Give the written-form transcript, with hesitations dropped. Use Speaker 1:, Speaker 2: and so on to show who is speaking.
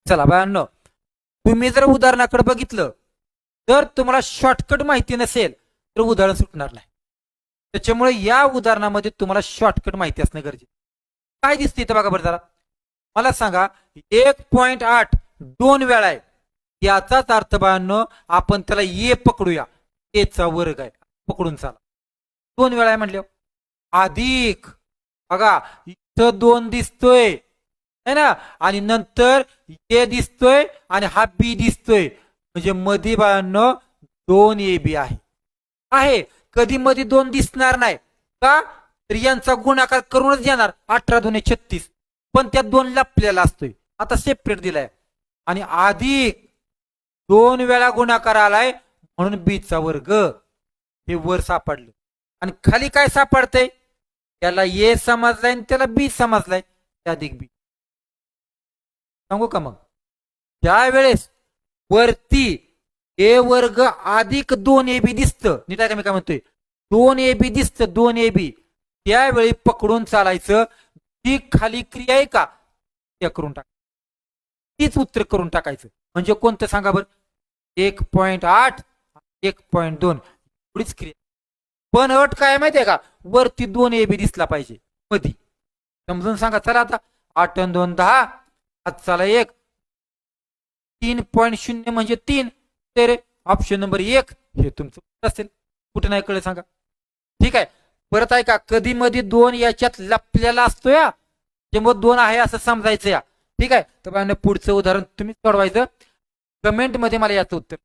Speaker 1: चला बायांनो, तुम्ही जर उदाहरणाकडे बघितलं तर तुम्हाला शॉर्टकट माहिती नसेल तर उदाहरण सुटणार नाही. त्याच्यामुळे या उदाहरणामध्ये तुम्हाला शॉर्टकट माहिती असणं गरजेचं. काय दिसते इथं बघा बरं जरा, मला सांगा 1.8 2 वेळा आहे, याचाच अर्थ बायांनो आपण त्याला ए पकडूया, एचा वर्ग आहे, पकडून चाला. 2 वेळा आहे म्हटलं अधिक, बघा इथं 2 दिसतोय है ना, आणि नंतर ए दिसतोय आणि हा बी दिसतोय, म्हणजे मध्ये बायांनो 2 ए बी आहे. कधी मध्ये 2 दिसणार नाही का, तर यांचा गुणाकार करूनच येणार, 18 2 36, पण त्यात 2 लपलेला असतोय, आता सेपरेट दिलाय. आणि अधिक 2 वेळा गुणाकार आलाय म्हणून बीचा वर्ग, हे वर सापडलं. आणि खाली काय सापडतंय, त्याला ए समजलाय आणि त्याला बी समजलाय, अधिक बी. सांगू का मग, त्यावेळेस वरती ए वर्ग अधिक 2 ए बी दिसतं, नीट आहे का मी काय म्हणतोय, 2 ए बी दिसतं, 2 ए बी, त्यावेळी पकडून चालायचं. ती खाली क्रिया आहे का, त्या करून टाक, तीच उत्तर करून टाकायचं. म्हणजे कोणतं सांगा बरं, 1.8 1.2 एवढीच क्रिया. पण अट काय माहितीये का, वरती 2 ए बी दिसला पाहिजे मधी. समजून सांगा. चला आता 8 आणि 2 10, हात चला 1, 3.0 म्हणजे 3, तर ऑप्शन नंबर 1 हे तुमचं असेल. कुठे नाही कळलं सांगा. ठीक आहे, परत आहे का, कधी मध्ये 2 याच्यात लपलेला असतो या, त्यामुळे 2 आहे असं समजायचं या. ठीक आहे, तर पुढचं उदाहरण तुम्ही सोडवायचं, कमेंट मध्ये मला याचं उत्तर